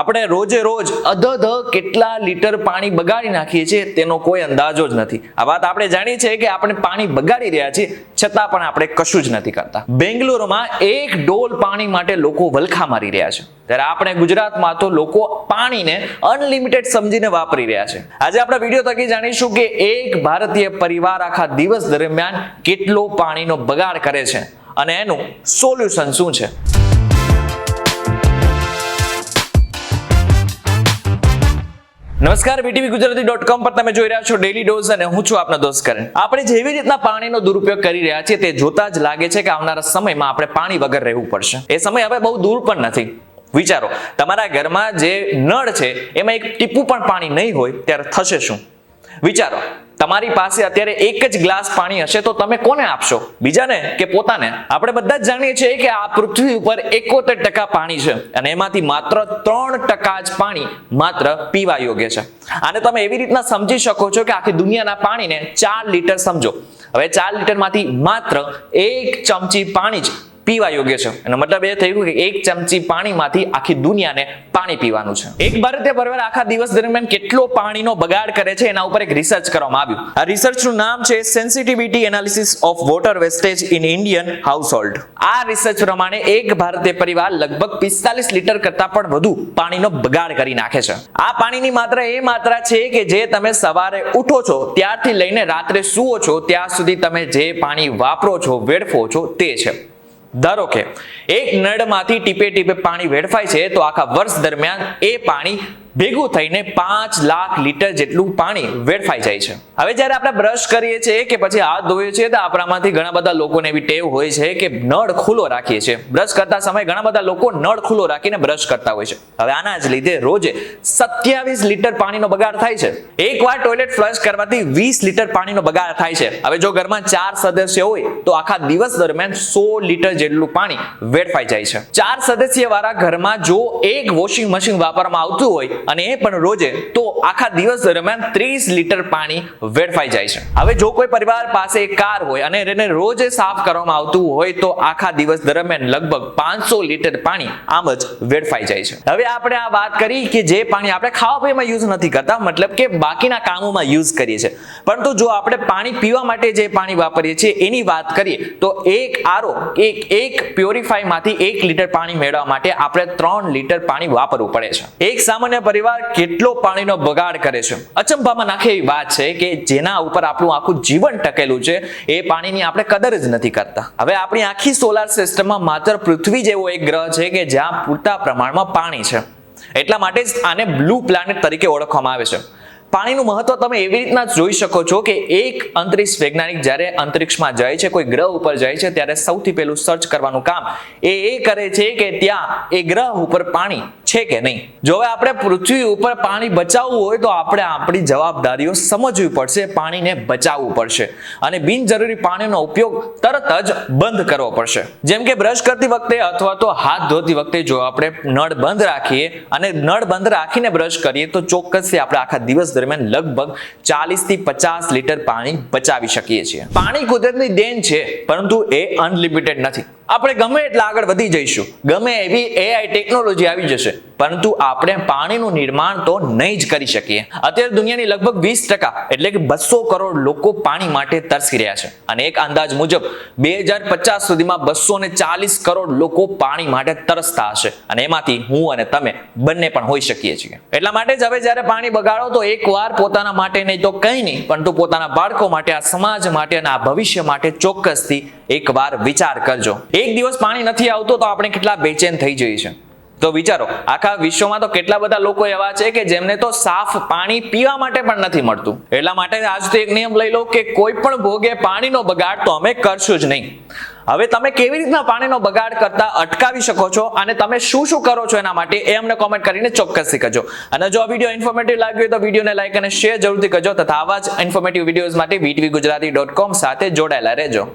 આપણે રોજે રોજ અધધ કેટલા લીટર પાણી બગાડી નાખીએ છીએ તેનો કોઈ અંદાજો જ નથી. આ વાત આપણે જાણીએ છીએ કે આપણે પાણી બગાડી રહ્યા છીએ, છતાં પણ આપણે કશું જ નથી કરતા. બેંગ્લોરમાં 1 ડોલ પાણી માટે લોકો વલખા મારી રહ્યા છે, ત્યારે આપણે ગુજરાતમાં તો લોકો પાણીને અનલિમિટેડ સમજીને વાપરી રહ્યા છે. આજે આપણા વિડીયો થકી જાણીશું કે એક ભારતીય પરિવાર આખા દિવસ દરમિયાન કેટલો પાણીનો બગાડ કરે છે અને એનું સોલ્યુશન શું છે. નમસ્કાર, VTVGujarati.com પર તમે જોઈ રહ્યા છો ડેલી ડોઝ અને હું છું આપનો દોસ્ત કરણ. આપણે જેવી રીતના પાણીનો દુરુપયોગ કરી રહ્યા છીએ તે જોતા જ લાગે છે કે આવનારા સમયમાં આપણે પાણી વગર રહેવું પડશે. એ સમય હવે બહુ દૂર પણ નથી. વિચારો, તમારા ઘરમાં જે નળ છે એમાં એક ટીપું પણ પાણી નહીં હોય ત્યારે થશે શું? વિચારો, તમારી પાસે અત્યારે એક જ ગ્લાસ પાણી હશે તો તમે કોને આપશો? બીજાને કે પોતાને? આપણે બધા જ જાણીએ છીએ કે આ પૃથ્વી ઉપર 71% પાણી છે અને એમાંથી માત્ર 3% જ પાણી માત્ર પીવા યોગ્ય છે. આને તમે એવી રીતના સમજી શકો છો કે આખી દુનિયાના પાણીને 4 લીટર સમજો. હવે 4 લીટરમાંથી માત્ર 1 ચમચી પાણી જ પીવા યોગ્ય છે. એનો મતલબ એ થયું કે 1 ચમચી પાણીમાંથી આખી દુનિયાને પાણી પીવાનું છે. એક ભારતીય પરિવાર આખા દિવસ દરમિયાન કેટલો પાણીનો બગાડ કરે છે એના ઉપર એક રિસર્ચ કરવામાં આવ્યું. આ રિસર્ચનું નામ છે sensitivity analysis of water wastage in Indian household. આ રિસર્ચ પ્રમાણે એક ભારતીય પરિવાર લગભગ 45 લીટર કરતા પણ વધુ પાણીનો બગાડ કરી નાખે છે. આ પાણીની માત્રા એ માત્રા છે કે જે તમે સવારે ઉઠો છો ત્યારથી લઈને રાત્રે સૂવો છો ત્યાં સુધી તમે જે પાણી વાપરો છો, વેડફો છો તે છે. ધારો કે એક નળમાંથી ટીપે ટીપે પાણી વેડફાય છે તો આખા વર્ષ દરમિયાન એ પાણી ભેગું થઈને 5 લાખ લીટર જેટલું પાણી વેડફાઈ જાય છે. હવે જ્યારે આપણે બ્રશ કરીએ છીએ કે પછી હાથ ધોઈએ છીએ તો આપણામાંથી ઘણા બધા લોકોને એવી ટેવ હોય છે કે નળ ખુલ્લો રાખીએ છીએ. બ્રશ કરતા સમયે ઘણા બધા લોકો નળ ખુલ્લો રાખીને બ્રશ કરતા હોય છે. હવે આના જ લીધે રોજે 27 લીટર પાણીનો બગાડ થાય છે. એકવાર ટોયલેટ ફ્લશ કરવાથી 20 લીટર પાણીનો બગાડ થાય છે. હવે જો ઘરમાં 4 સદસ્ય હોય તો આખા દિવસ દરમિયાન 100 લીટર જેટલું પાણી વેડફાઈ જાય છે. 4 સદસ્ય વાળા ઘરમાં જો એક વોશિંગ મશીન વાપરવામાં આવતું હોય અને એ પણ રોજે, તો આખા દિવસ દરમિયાન 30 લીટર પાણી વેડફાઈ જાય છે. હવે જો કોઈ પરિવાર પાસે એક કાર હોય અને એને રોજે સાફ કરવામાં આવતું હોય તો આખા દિવસ દરમિયાન લગભગ 500 લીટર પાણી આમ જ વેડફાઈ જાય છે. હવે આપણે આ વાત કરી કે જે પાણી આપણે ખાવા પીવામાં યુઝ નથી કરતા, મતલબ કે બાકીના કામોમાં યુઝ કરીએ છીએ, પરંતુ જો આપણે પાણી પીવા માટે જે પાણી વાપરીએ છીએ એની વાત કરીએ તો એક આરો એક પ્યોરિફાય માંથી 1 લીટર પાણી મેળવવા માટે આપણે 3 લીટર પાણી વાપરવું પડે છે. એક સામાન્ય પરિવાર કેટલો પાણીનો બગાડ કરે છે. અચંભામાં નાખે એવી વાત છે કે જેના ઉપર આપણું આખું જીવન ટકેલું છે એ પાણીની આપણે કદર જ નથી કરતા. હવે આપણી આખી સોલાર સિસ્ટમમાં માત્ર પૃથ્વી જેવો એક ગ્રહ છે કે જ્યાં પૂરતા પ્રમાણમાં પાણી છે. એટલા માટે જ આને બ્લુ પ્લેનેટ તરીકે ઓળખવામાં આવે છે. પાણીનું મહત્વ તમે એવી રીતના જોઈ શકો છો કે એક અંતરિક્ષ વૈજ્ઞાનિક જ્યારે અંતરિક્ષમાં જાય છે, કોઈ ગ્રહ ઉપર જાય છે, ત્યારે સૌથી પહેલું સર્ચ કરવાનું કામ એ કરે છે કે ત્યાં એ ગ્રહ ઉપર પાણી છે કે નહીં. જો હવે આપણે પૃથ્વી ઉપર પાણી બચાવવું હોય તો આપણે આપણી જવાબદારીઓ સમજવી પડશે, પાણીને બચાવવું પડશે અને બિનજરૂરી પાણીનો ઉપયોગ તરત જ બંધ કરવો પડશે. જેમ કે બ્રશ કરતી વખતે અથવા તો હાથ ધોતી વખતે જો આપણે નળ બંધ રાખીએ અને નળ બંધ રાખીને બ્રશ કરીએ તો ચોક્કસથી આપણે આખા દિવસ દરમિયાન લગભગ 40 થી 50 લીટર પાણી બચાવી શકીએ છીએ. પાણી કુદરતની દેન છે, પરંતુ એ અનલિમિટેડ નથી. આપણે ગમે એટલા આગળ વધી જઈશું, ગમે એવી AI ટેકનોલોજી આવી જશે, પરંતુ આપણે પાણીનું નિર્માણ તો નહીં જ કરી શકીએ. અત્યારે દુનિયાની લગભગ 20% એટલે કે 200 કરોડ લોકો પાણી માટે તરસી રહ્યા છે અને એક અંદાજ મુજબ 2050 સુધીમાં 240 કરોડ લોકો પાણી માટે તરસતા હશે અને એમાંથી હું અને તમે બંને પણ હોઈ શકીએ છીએ. એટલા માટે જ હવે જ્યારે પાણી બગાડો તો એકવાર પોતાના માટે નહીં તો કંઈ નહીં, પરંતુ પોતાના બાળકો માટે, આ સમાજ માટે અને આ ભવિષ્ય માટે ચોક્કસથી એકવાર વિચાર કરજો. એક દિવસ પાણી નથી આવતું તો આપણે કેટલા બેચેન થઈ જઈએ છીએ. તો વિચારો, આખા વિશ્વમાં તો કેટલા બધા લોકો એવા છે કે જેમને તો સાફ પાણી પીવા માટે પણ નથી મળતું. એટલા માટે આજથી એક નિયમ લઈ લો કે કોઈ પણ ભોગે પાણીનો બગાડ તો અમે કરશું જ નહીં. હવે તમે કેવી રીતના પાણીનો બગાડ કરતા અટકાવી શકો છો અને તમે શું શું કરો છો એના માટે એ અમને કોમેન્ટ કરીને ચોક્કસથી કહેજો. અને જો આ વિડીયો ઇન્ફોર્મેટિવ લાગ્યો હોય તો વિડીયોને લાઈક અને શેર જરૂરથી કરજો તથા આવા જ ઇન્ફોર્મેટિવ વિડીયોઝ માટે VTVGujarati.com સાથે જોડાયેલા રહેજો.